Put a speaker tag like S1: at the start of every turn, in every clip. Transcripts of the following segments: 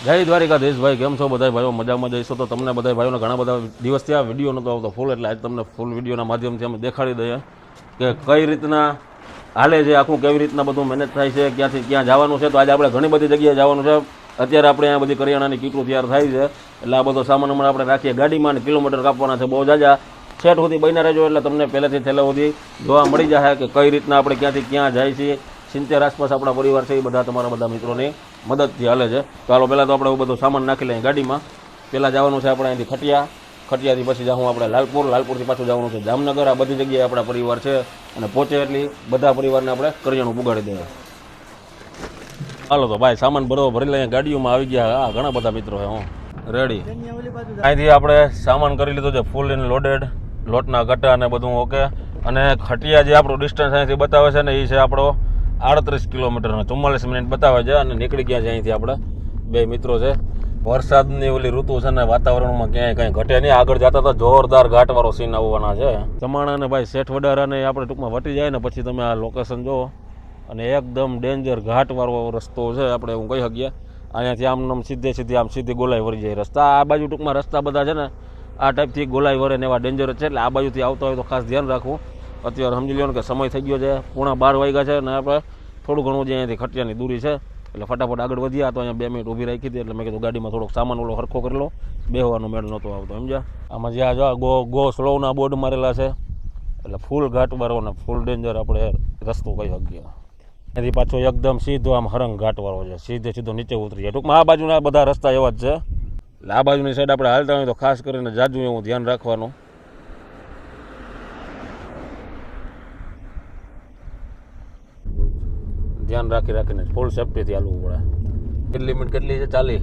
S1: જય દ્વારિકાધીશ ભાઈ, કેમ છો બધા ભાઈઓ? મજામાં જઈશો તો તમને બધા ભાઈઓને ઘણા બધા દિવસથી આ વિડીયો નહોતો આવતો ફૂલ, એટલે આજે તમને ફૂલ વિડીયોના માધ્યમથી અમે દેખાડી દઈએ કે કઈ રીતના હાલે છે આખું, કેવી રીતના બધું મેનેજ થાય છે, ક્યાંથી ક્યાં જવાનું છે. તો આજે આપણે ઘણી બધી જગ્યાએ જવાનું છે. અત્યારે આપણે અહીંયા બધી કરિયાણાની કીટો તૈયાર થાય છે, એટલે આ બધો સામાન હમણાં આપણે રાખીએ ગાડીમાં, અને કિલોમીટર કાપવાના છે બહુ જાજા. છેટ સુધી બન્યા રહેજો એટલે તમને પહેલેથી છેલ્લે સુધી જોવા મળી જાય કે કઈ રીતના આપણે ક્યાંથી ક્યાં જાય છીએ. 70 આસપાસ આપણા પરિવાર છે, એ બધા તમારા બધા મિત્રોની મદદથી હાલે છે. તો હાલો પહેલાં તો આપણે બધો સામાન નાખી લઈએ ગાડીમાં. પહેલાં જવાનું છે આપણે અહીંથી ખટિયાથી પછી જાઉં આપણે લાલપુરથી પાછું જવાનું છે જામનગર. આ બધી જગ્યાએ આપણા પરિવાર છે, અને પહોંચે એટલી બધા પરિવારને આપણે કરિયાણું પુગાડી દઈએ. હાલો તો ભાઈ સામાન બરોબર ભરી લઈએ, ગાડીઓમાં આવી ગયા. હા, ઘણા બધા મિત્રો છે. હું રેડી. અહીંથી આપણે સામાન કરી લીધો છે ફૂલ ઇન લોડેડ, લોટના ગટા અને બધું ઓકે. અને ખટિયા જે આપણું ડિસ્ટન્સ અહીંથી બતાવે છે ને, એ છે આપણો 38 કિલોમીટર અને 44 મિનિટ બતાવે છે. અને નીકળી ગયા છે અહીંથી આપણે બે મિત્રો છે. વરસાદની ઓલી ઋતુ છે ને, વાતાવરણમાં ક્યાંય કંઈ ઘટે નહીં. આગળ જતા તો જોરદાર ઘાટવાળો સીન આવવાના છે. ચમાણા ને ભાઈ શેઠ વડારાને આપણે ટૂંકમાં વટી જાય ને પછી તમે આ લોકેશન જુઓ, અને એકદમ ડેન્જર ઘાટવાળો રસ્તો છે. આપણે હું કહી શકીએ અહીંયાથી આમ સીધી ગોલાઈ વળી જાય રસ્તા. આ બાજુ ટૂંકમાં રસ્તા બધા છે ને આ ટાઈપથી ગોલાઈ વરે ને એવા ડેન્જર છે, એટલે આ બાજુથી આવતા હોય તો ખાસ ધ્યાન રાખવું. અત્યારે સમજી લો ને કે સમય થઈ ગયો છે, 11:15 વાગ્યા છે, અને આપણે થોડું ઘણું જે અહીંયાથી ખટિયાની દૂરી છે, એટલે ફટાફટ આગળ વધ્યા. તો અહીંયા 2 મિનિટ ઊભી રાખી હતી, એટલે મેં કીધું ગાડીમાં થોડોક સામાન ઓલો સરખો કરી લો, બેહવાનો મેળ નહોતો આવતો. સમજ્યા? આમાં જ્યાં જો ગો સ્લોના બોર્ડ મારેલા છે, એટલે ફૂલ ઘાટવાળો ને ફૂલ ડેન્જર આપણે રસ્તો કહી શકીએ. એથી પાછો એકદમ સીધો આમ હરંગ ઘાટવાળો છે, સીધો નીચે ઉતરી જાય. ટૂંકમાં આ બાજુના બધા રસ્તા એવા જ છે, એટલે આ બાજુની સાઈડ આપણે હાલતા હોય તો ખાસ કરીને જાજુ એવું ધ્યાન રાખવાનું. ધ્યાન રાખીને ફૂલ સેફ્ટીથી હાલવું પડે. કેટલી લિમિટ કેટલી છે? 40.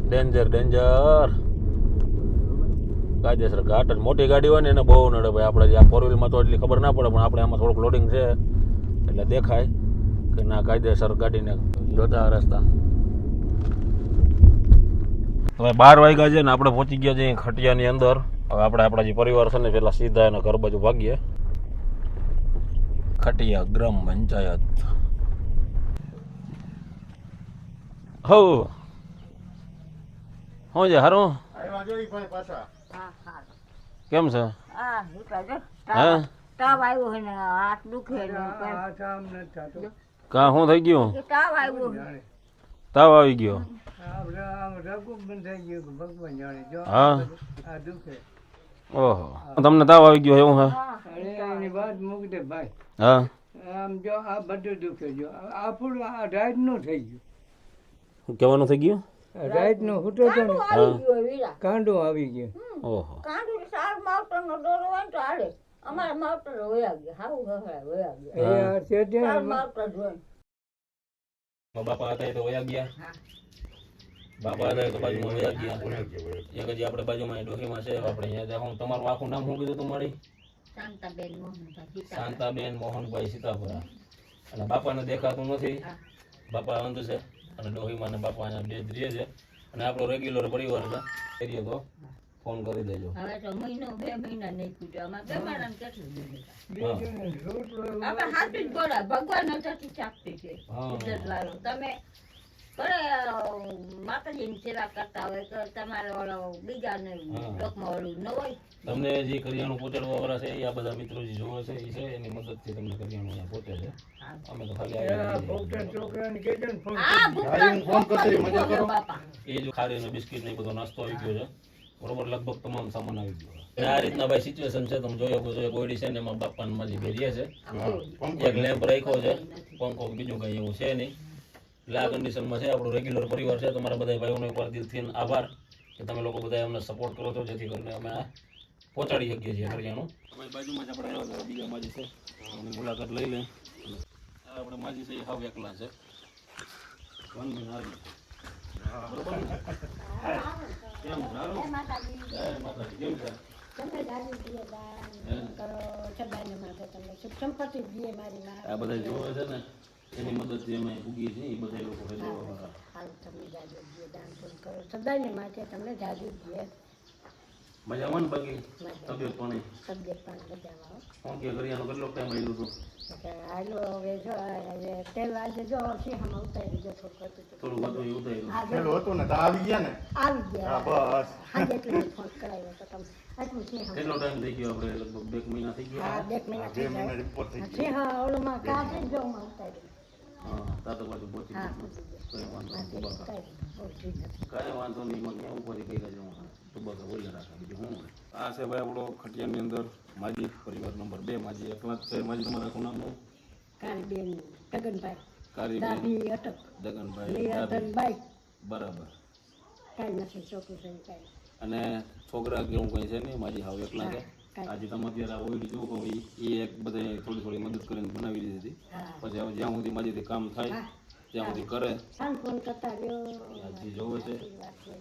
S1: ડેન્જર કાયદેસર ઘાટ. મોટી ગાડી હોય ને એને બહુ નડે ભાઈ. આપણે આ 4 વ્હીલમાં તો એટલી ખબર ના પડે, પણ આપણે આમાં થોડુંક લોડિંગ છે એટલે દેખાય કે ના કાયદેસર ગાડીને જોતા રસ્તા. હવે 12 વાગ્યા છે ને આપણે પહોંચી ગયા છીએ ખટિયાની અંદર. હવે આપણે આપણા જે પરિવાર છે ને પેલા સીધા એના ઘર બાજુ ભાગીએ. ખટિયા ગ્રામ પંચાયત. હો હું છે હારું? કેમ છે? કા શું થઈ ગયું? તાવ આવી ગયો? હા. ઓહો, તમને તાવ આવી ગયો એવું? હા.
S2: આમ જો આ બધું દુખે જો આ પૂરું આ રાઈડ નું થઈ ગયું.
S1: શું કહેવાનું થઈ ગયું?
S2: રાઈડ નું હુટો તો કાંડો આવી ગયો.
S1: ઓહો.
S3: કાંડું સાર માવતર નો દોરો હોય તો હાલે. અમારા માવતર હોયા ગયા, હાવ હોયા ગયા.
S2: એ છે તે
S3: સાર માવતર જોઈ.
S1: બાપા હતા તો હોયા ગયા. બાપા હતા તો બાજુમાં હોયા ગયા. એક હજી આપણે બાજુમાં ડોહીમાં છે. આપણે અહીંયા હું તમારું આખું નામ શું કીધું તમારી? શાંતાબેન મોહનભાઈ સીતાપુરા. અને બાપાને દેખાતું નથી, બાપા અંધ છે, અને ડોહીમાં ને બાપા અહીંયા બે રહે છે. અને આપણો રેગ્યુલર પરિવાર છે, કરીએ તો ફોન કરી દેજો.
S3: હવે તો મહિનો 2 મહિના નહીં પૂછ્યો. અમારે બેમારાને કેટલું દીધું. આપણે હાથી જ બોલા, ભગવાન નથી ચાપતી છે. ઇજ્જત લાલો તમે માતાજીની સેવા કરતા હોય તો તમારે ઓલો બીજાને લોકમાં ઓલું ન હોય.
S1: તમને જે કરિયાણું પહોંચાડવા વાળા છે એ આ બધા મિત્રો જે જોવે છે એ છે, એની મદદથી તમને કરિયાણું અહીંયા પહોંચે છે. અમે તો ખાલી
S2: છોકરાને કેજો ને
S1: ફોન કરો. એ જો ખારી ને બિસ્કિટ ને બધો નાસ્તો આવી ગયો છે બરોબર, લગભગ તમામ સામાન આવી ગયો. આ રીતના ભાઈ સિચ્યુએશન છે. તમે જોયો એક ઓયડી છે ને એમાં બાપા માજી બેરીએ છે, એક લેમ્પ રાખ્યો છે, પંખો બીજું કઈ એવું છે નહીં. એટલે આ કન્ડિશનમાં છે. આપણું રેગ્યુલર પરિવાર છે. તમારા બધા ભાઈઓનો એકવાર દિલથી આભાર કે તમે લોકો બધા અમને સપોર્ટ કરો છો, જેથી કરીને અમે આ પહોંચાડી શકીએ છીએ હરિયાણું. અમારી બાજુમાં જ આપણે બીજા માજી છે, એની મુલાકાત લઈ લઈએ. આપણે માજી છે એ હાવ એકલા છે. આ બધા જોવે છે ને એની મદદથી અમે ઉગીએ છીએ. એ બધા લોકો
S3: તમને જાજુ દાન પૂન કરો. સદાયને માટે તમને જાજુ દે.
S1: મજામાં ને બાકી તબિયત પાણી
S3: તબિયત પણ બજામાં હો.
S1: શું કે કરિયાનો કેટલો ટાઈમ આવ્યું હતું
S3: એટલે હાલો હવે જો હવે તેલ આજે જો સિંહમાં ઉતારી દીધો થોડું હતું તો.
S1: થોડું વધુ એવું થયું
S3: હા,
S4: પેલું હતું ને તો આવી ગયા ને
S3: આવી ગયા
S4: હા બસ
S3: આજે એટલે ફોન કરાવ્યો તો તમે આટલું સિંહ
S1: કેટલો ટાઈમ થઈ ગયો આપણે લગભગ 2 મહિના થઈ ગયા
S3: હા 2 મહિના
S4: બે
S3: થઈ
S4: મહિના
S3: ગયા
S4: ઉપર થઈ
S3: સિંહ ઓલોમાં કા છે જો માં ઉતારી
S1: હા તા તો પાછું પહોંચી
S3: હા
S1: ગયું કઈ વાંધો
S3: હા
S1: નહીં તુબાકા
S3: ઉતારી બહુ ઠીક હતી
S1: કાંઈ વાંધો નહીં એમાં ક્યાં ઉપરથી કઈ કાજે તુબાકા બોલી રાખે બીજું શું હોય આ છે ભાઈ આપણો ખટિયાની અંદર માજી પરિવાર નંબર 2 માજી એકલા જ છે માજી તમારા આખું નામ શું?
S3: કાળી બેન ગગનભાઈ
S1: કારીબેન
S3: દાદી અટક
S1: જગનભાઈ
S3: લીયાધનભાઈ
S1: બરાબર
S3: કાંઈ નથી છોકરું છે કાંઈ
S1: અને છોકરા કે એવું કંઈ છે નહીં માજી હાવ એકલા છે
S3: કાંઈ.
S1: આજે તમે અત્યારે આ ઓઈડી જો કહું એ એક બધે થોડી થોડી મદદ કરીને બનાવી દીધી હતી
S3: હા
S1: પછી હવે જ્યાં સુધી માજીથી કામ થાય ત્યાં સુધી કરે
S3: સાન ફોન કરતા રહ્યો
S1: જે જોવે છે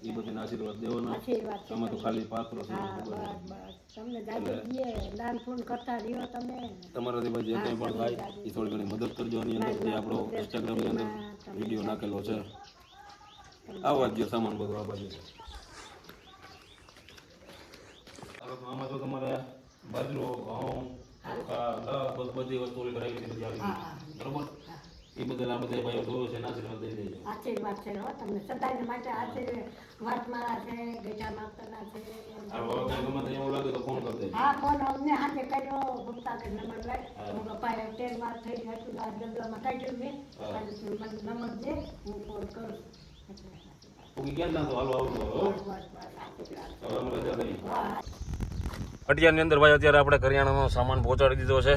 S1: એ બધાને આશીર્વાદ દેવાના
S3: આશીર્વાદ છે
S1: આમાં તો ખાલી પાત્રો છે
S3: હા બસ બસ તમને દાદી દઈએ દાન ફોન કરતા રહ્યો તમે
S1: તમારાથી ભાઈ જે કંઈ પણ થાય એ થોડી ઘણી મદદ કરજો આની અંદર જે આપણો ઇન્સ્ટાગ્રામની અંદર વિડીયો નાખેલો છે આવવા દો સામાન બધું આ બાજુ આમાં તો તમારે બાજરો ઘઉં ચોખા બધી વસ્તુઓ ભરાઈ ગઈ બધી આવી ગઈ બરોબર એ બધા આ બધા ભાઈઓ જોવે છે આશીર્વાદ દઈ દેજો
S3: આશીર્વાદ છે હો તમને સદાય માટે આશીર્વાદ મારા છે ગજા માતાના છે
S1: આ વખતે ગમે તે એવું લાગે તો ફોન કરી દેજો
S3: હા ફોન અમને હાથે કર્યો ભૂખતા કે નંબર લઈ હું પપ્પાએ 13 વાર થઈ ગયું હતું આ ડબલામાં કાઢ્યું મેં મને નંબર દે હું ફોન કરું
S1: ઓકે ક્યાં જાતો હાલો આવજો
S3: બસ બસ આશીર્વાદ
S1: હવે અમે રજા લઈએ અટિયાની અંદર ભાઈ અત્યારે આપણે કરિયાણાનો સામાન પહોંચાડી દીધો છે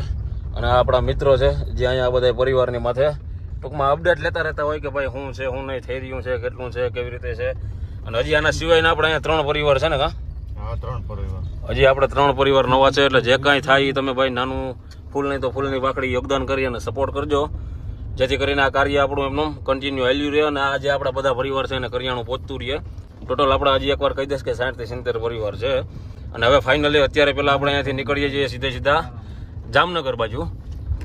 S1: અને આ આપણા મિત્રો છે જે અહીંયા બધા પરિવારની માથે ટૂંકમાં અપડેટ લેતા રહેતા હોય કે ભાઈ શું છે શું નહીં થઈ રહ્યું છે કેટલું છે કેવી રીતે છે અને હજી આના સિવાયના આપણે અહીંયા 3 પરિવાર છે ને કા
S4: હા 3 પરિવાર
S1: હજી આપણે 3 પરિવાર નવા છે એટલે જે કાંઈ થાય એ તમે ભાઈ નાનું ફૂલ નહીં તો ફૂલની પાકડી યોગદાન કરી અને સપોર્ટ કરજો જેથી કરીને આ કાર્ય આપણું એમનું કન્ટિન્યુ હાલ્યું રહે અને આ જે આપણા બધા પરિવાર છે એને કરિયાણું પહોંચતું રહે ટોટલ આપણે હજી એકવાર કહી દઈશ કે 60 થી 70 પરિવાર છે અને હવે ફાઇનલી અત્યારે પહેલાં આપણે અહીંયાથી નીકળીએ છીએ સીધા જામનગર બાજુ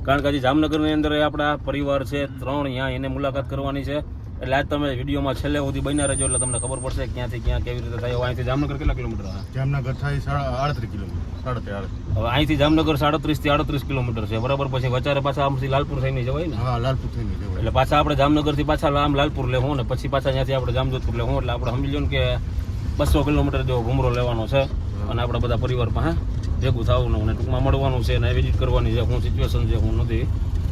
S1: કારણ કે હજી જામનગરની અંદર આપણા પરિવાર છે 3 અહીંયા એને મુલાકાત કરવાની છે એટલે આજ તમે વિડીયોમાં છેલ્લે સુધી બન્યા રહેજો એટલે તમને ખબર પડશે ક્યાંથી ક્યાં કેવી રીતે થાય અહીંથી જામનગર કેટલા કિલોમીટર છે
S4: જામનગર થાય 38 કિલોમીટર 38
S1: હવે અહીંથી જામનગર 37 થી 38 કિલોમીટર છે બરાબર પછી વચારે પાછા આમથી લાલપુર થઈને જવાય ને
S4: હા લાલપુર થઈને જવાય
S1: એટલે પાછા આપણે જામનગરથી પાછા આમ લાલપુર લેવું ને પછી પાછા ત્યાંથી આપણે જામજોધપુર લેવું એટલે આપણે સમજી લો ને કે 200 કિલોમીટર જેવો ઘૂમરો લેવાનો છે અને આપણા બધા પરિવાર પાસે ભેગું થવાનું અને ટૂંકમાં મળવાનું છે અને વિઝિટ કરવાની છે હું સિચ્યુએશન છે હું નથી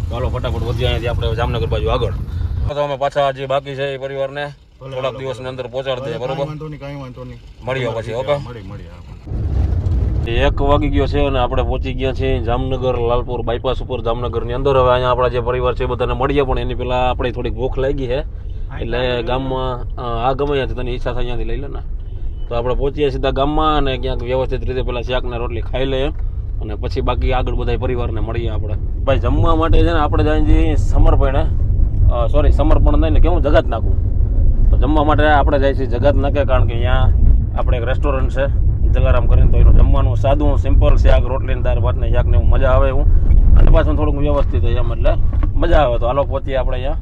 S1: તો હાલો ફટાફટ વધી અહીંયાથી આપણે જામનગર બાજુ આગળ તો અમે પાછા જે બાકી છે એ પરિવારને થોડાક દિવસની અંદર પહોંચાડી દઈએ બરોબર
S4: કાંઈ વાંધો નહીં
S1: મળીએ પછી ઓકે
S4: મળી
S1: 1 વાગી ગયો છે અને આપણે પહોંચી ગયા છીએ જામનગર લાલપુર બાયપાસ ઉપર જામનગરની અંદર હવે અહીંયા આપણા જે પરિવાર છે બધાને મળીએ પણ એની પહેલાં આપણે થોડીક ભૂખ લાગી છે એટલે ગામમાં આ ગમે ત્યાંથી તને ઈચ્છા થાય ત્યાંથી લઈ લે ને તો આપણે પહોંચીએ સીધા ગામમાં અને ક્યાંક વ્યવસ્થિત રીતે પેલા શાક ને રોટલી ખાઈ લઈએ અને પછી બાકી આગળ બધા પરિવારને મળીએ આપણે ભાઈ જમવા માટે છે ને આપણે જાય સમર્પણ નહીં ને કેવું જગત નાખવું તો જમવા માટે આપણે જાય છે જગત નાખે કારણ કે અહીંયા આપણે એક રેસ્ટોરન્ટ છે જલારામ કરીને તો એનું જમવાનું સાદું સિમ્પલ શાક રોટલી દાળ ભાત ને શાક ને એવું મજા આવે એવું અને પાછું થોડુંક વ્યવસ્થિત હોય એમ એટલે મજા આવે તો હાલો પહોંચીએ આપણે અહીંયા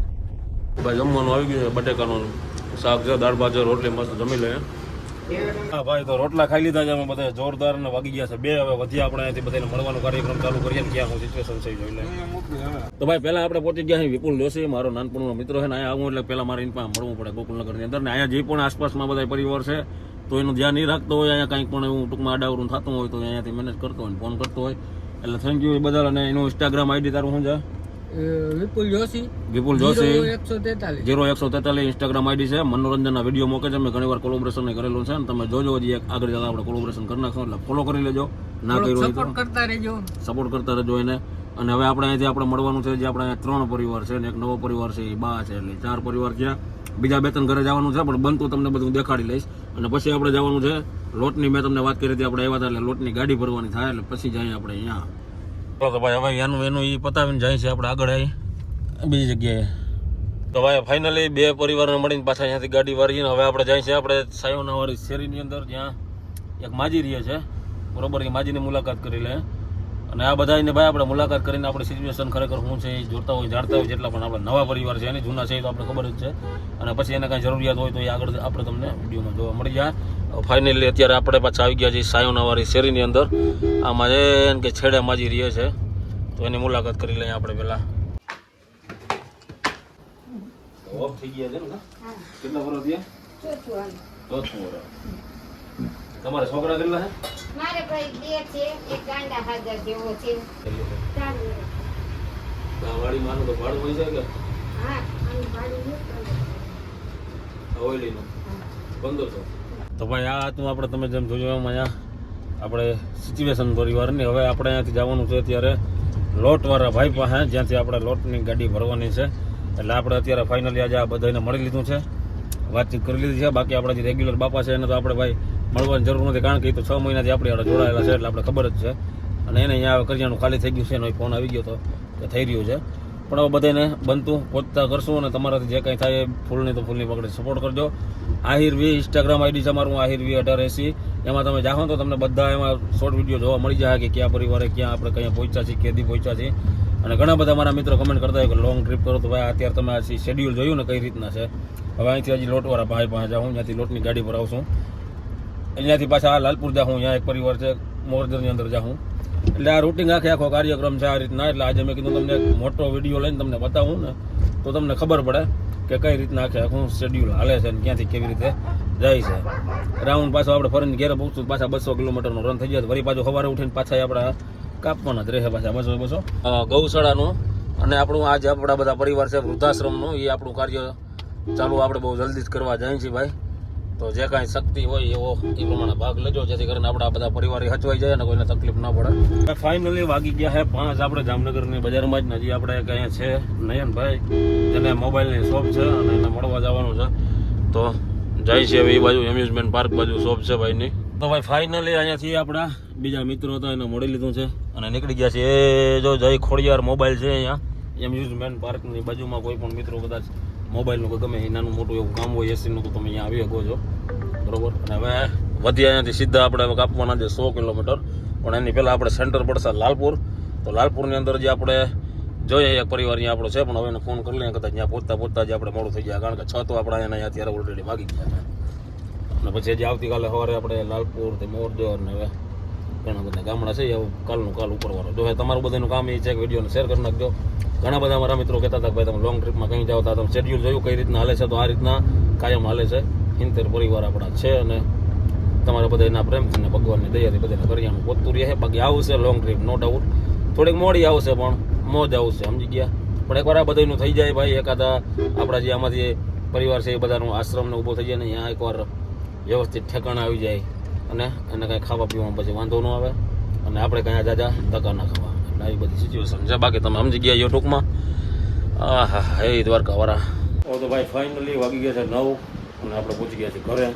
S1: ભાઈ જમવાનું આવી ગયું છે બટેકાનું શાક છે દાળ ભાત છે રોટલી મસ્ત જમી લઈએ હા ભાઈ તો રોટલા ખાઈ લીધા છે અમે બધા જોરદાર ને વાગી ગયા છે 2 હવે વધી આપણે અહીંથી બધાને મળવાનો કાર્યક્રમ ચાલુ કરીએ ને ક્યાં હું સિચ્યુએશન છે જોઈ લે તો ભાઈ પહેલા આપણે પહોંચી ગયા છીએ વિપુલ જોશી મારો નાનપણનો મિત્ર છે ને અહીંયા આવું એટલે પહેલા મારે એની પાસે મળવું પડે ગોકુલનગરની અંદર ને અહીંયા જે પણ આસપાસમાં બધા પરિવાર છે તો એનું ધ્યાન નહીં રાખતો હોય અહીંયા કંઈક પણ એવું ટૂંકમાં આડાવરું થતું હોય તો અહીંયાથી મેનેજ કરતો હોય ફોન કરતો હોય એટલે થેન્ક યુ એ બદલ અને એનું ઇન્સ્ટાગ્રામ આઈડી તારું શું છે
S2: વિપુલ જોશી
S1: વિપુલ જોશી
S2: 143
S1: ઇન્સ્ટાગ્રામ આઈડી છે મનોરંજનના વિડીયો મૂકે છે મેં ઘણીવાર કોલોબરેશન કરેલું છે ને તમે જોજો હજી આગળ જતા આપણે કોલોબરેશન કરી નાખશું એટલે ફોલો કરી લેજો ના કર્યું હોય તો સપોર્ટ કરતા રહેજો એને અને હવે આપણે અહીંથી આપણે મળવાનું છે જે આપણે અહીંયા 3 પરિવાર છે ને એક નવો પરિવાર છે એ બા છે એટલે 4 પરિવાર છે બીજા 2-3 ઘરે જવાનું છે પણ બનતું તમને બધું દેખાડી લઈશ અને પછી આપણે જવાનું છે લોટની મેં તમને વાત કરી હતી આપણે આવ્યા હતા એટલે લોટની ગાડી ભરવાની થાય એટલે પછી જઈએ આપણે અહીંયા તો ભાઈ હવે એનું એ પતાવીને જાય છે આપણે આગળ આવી બીજી જગ્યાએ તો ભાઈ ફાઇનલી 2 પરિવારને મળીને પાછા અહીંયાથી ગાડી વાળીને હવે આપણે જાય છે આપણે સાયોનાવાળી શેરીની અંદર જ્યાં એક માજી રહે છે બરોબર એ માજીની મુલાકાત કરી લે અને આ બધાને ભાઈ આપણે મુલાકાત કરીને આપણે સિચ્યુએશન ખરેખર શું છે એ જોતા હોય જાણતા હોય જેટલા પણ આપણે નવા પરિવાર છે એની જૂના છે એ તો આપણે ખબર જ છે અને પછી એને કાંઈ જરૂરિયાત હોય તો એ આગળ આપણે તમને વિડીયોમાં જોવા મળી જાય. ફાઇનલી અત્યારે આપણે પાછા આવી ગયા છીએ સાયોનાવાળી શેરીની અંદર. આમાં જે કે છેડે માજી રહે છે તો એની મુલાકાત કરી લઈએ આપણે પહેલાં. ઓફ થઈ ગયા છે ને? કેટલા વર્ષ થયા? ચોથું વર્ષ. તમારે છોકરા કેટલા છે?
S3: મારે ભાઈ 2 છે, એક ગાંડા હાજર જેવો છે.
S1: વાડી માનું તો ભાડું હોય છે કે
S3: હા, આનું ભાડું નથી.
S1: હવેલીનું 1500. તો ભાઈ આ હતું આપણે તમે જેમ જોયું એમ અહીંયા આપણે સિચ્યુએશન પરિવારની. હવે આપણે અહીંયાથી જવાનું છે અત્યારે લોટવાળા ભાઈ પાસે, જ્યાંથી આપણે લોટની ગાડી ભરવાની છે. એટલે આપણે અત્યારે ફાઇનલી આજે આ બધાને મળી લીધું છે, વાતચીત કરી લીધી છે. બાકી આપણા જે રેગ્યુલર બાપા છે એને તો આપણે ભાઈ મળવાની જરૂર નથી, કારણ કે એ તો 6 મહિનાથી આપણી જોડે જોડાયેલા છે એટલે આપણે ખબર જ છે. અને એને અહીંયા કરિયાણું ખાલી થઈ ગયું છે, એનો ફોન આવી ગયો હતો કે થઈ રહ્યું છે. પણ હવે બધાને બનતું પહોંચતા કરશું અને તમારાથી જે કંઈ થાય એ ફૂલની તો ફૂલની પકડી સપોર્ટ કરજો. આહિર વી ઇન્સ્ટાગ્રામ આઈડી છે મારું, આહિર વી 1880. એમાં તમે જાઓ તો તમને બધા એમાં શોર્ટ વિડીયો જોવા મળી જાય કે ક્યાં પરિવારે ક્યાં આપણે ક્યાં પહોંચ્યા છીએ, કેદી પહોંચ્યા છીએ. અને ઘણા બધા મારા મિત્રો કમેન્ટ કરતા હોય કે લોંગ ટ્રીપ કરો તો ભાઈ અત્યારે તમે આ શેડ્યુલ જોયું ને કઈ રીતના છે. હવે અહીંથી હજી લોટવાળા ભાઈ પાસે જાઉં, ત્યાંથી લોટની ગાડી પર આવશું. અહીંયાથી પાછા લાલપુર જાઉં, ત્યાં એક પરિવાર છે મોરદરની અંદર જાઉં. એટલે આ રૂટિંગ આખો કાર્યક્રમ છે આ રીતના. એટલે આજે મેં કીધું તમને એક મોટો વિડીયો લઈને તમને બતાવું ને તો તમને ખબર પડે કે કઈ રીતના આખું શેડ્યુલ હાલે છે અને ક્યાંથી કેવી રીતે જાય છે. રાઉન્ડ પાછો આપણે ફરીને ઘેરે પહોંચશું, પાછા 200 કિલોમીટરનો રન થઈ જાય. વળી પાછું સવારે ઉઠીને પાછા આપણા કાપવાના જ રહે પાછા 200 ગૌશાળાનું અને આપણું આજે આપણા બધા પરિવાર છે વૃદ્ધાશ્રમનું, એ આપણું કાર્ય ચાલુ આપણે બહુ જલ્દી જ કરવા જાય છે ભાઈ. તો જે કાંઈ શક્તિ હોય એવો એ પ્રમાણે ભાગ લેજો, જેથી કરીને આપણા બધા પરિવાર હચવાઈ જાય અને કોઈને તકલીફ ના પડે. ફાઇનલી વાગી ગયા છે 5 આપણે જામનગરની બજારમાં જ. હજી આપણે અહીંયા છે નયનભાઈ, જેને મોબાઈલની શોપ છે અને એને મળવા જવાનું છે. તો જાય છે હવે એ બાજુ એમ્યુઝમેન્ટ પાર્ક બાજુ શોપ છે ભાઈની. તો ભાઈ ફાઇનલી અહીંયાથી આપણા બીજા મિત્રો હતા એને મળી લીધું છે અને નીકળી ગયા છે. એ જો જય ખોડિયાર મોબાઈલ છે અહીંયા એમ્યુઝમેન્ટ પાર્કની બાજુમાં. કોઈ પણ મિત્રો કદાચ મોબાઈલનું કોઈ ગમે એ નાનું મોટું એવું કામ હોય એસીનું તો તમે અહીંયા આવી શકો છો, બરોબર. અને હવે વધી અહીંયાથી સીધા આપણે કાપવાના છે 100 કિલોમીટર. પણ એની પહેલાં આપણે સેન્ટર પડશે લાલપુર. તો લાલપુરની અંદર જે આપણે જોઈએ એક પરિવાર અહીંયા આપણો છે, પણ હવે એને ફોન કરી લઈએ કદાચ ત્યાં પહોંચતા જ આપણે મોડું થઈ જાય, કારણ કે 6 તો આપણે અહીંયા અત્યારે ઓલરેડી વાગી ગયા છે. અને પછી હજી આવતીકાલે સવારે આપણે લાલપુર મોરજો અને હવે ઘણા બધા ગામડા છે એવું કાલનું કાલ ઉપરવાળો. જો તમારું બધાનું કામ એ છે કે વિડીયોને શેર કરી નાખજો. ઘણા બધા મારા મિત્રો કહેતા હતા કે ભાઈ તમે લોંગ ટ્રીપમાં કંઈ જાઓ તો તમે શેડ્યુલ જોયું કઈ રીતના હાલે છે, તો આ રીતના કાયમ હાલે છે. 70 પરિવાર આપણા છે અને તમારા બધાના પ્રેમથી ને ભગવાનની દયાથી બધાને કરિયાણું પહોંચતું રહે. બાકી આવશે લોંગ ટ્રીપ નો ડાઉટ, થોડીક મોડી આવશે પણ મોજ આવશે, સમજી ગયા. પણ એકવાર આ બધાનું થઈ જાય ભાઈ, એકાદા આપણા જે આમાંથી પરિવાર છે એ બધાનું આશ્રમને ઊભો થઈ જાય ને અહીંયા એકવાર વ્યવસ્થિત ઠેકાણા આવી જાય અને એને કાંઈ ખાવા પીવામાં પછી વાંધો ન આવે અને આપણે કાંઈ જાજા ધક્કા ના ખાવા. એટલે આવી બધી સિચ્યુએશન છે. બાકી તમે સમજી ગયા યુટ્યુબમાં. હા હે દ્વારકાવાળા. તો ભાઈ ફાઇનલી વાગી ગયા છે 9 અને આપણે પહોંચી ગયા છીએ ઘરે.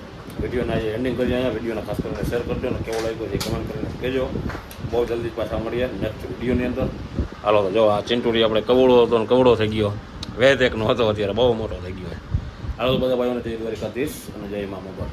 S1: વિડીયોને આજે એન્ડિંગ કરી અહીંયા. વિડીયોને ખાસ કરીને શેર કરજો અને કેવો લાગ્યો છે કમેન્ટ કરીને કહેજો. બહુ જલ્દી પાછા મળીએ નેક્સ્ટ વિડીયોની અંદર. હાલો તો જો આ ચિંટુડી આપણે કવડો હતો ને કવડો થઈ ગયો, વેત એકનો હતો અત્યારે બહુ મોટો થઈ ગયો. હાલો બધા ભાઈઓને જય દ્વારકાધીશ અને જય મા મોગલ.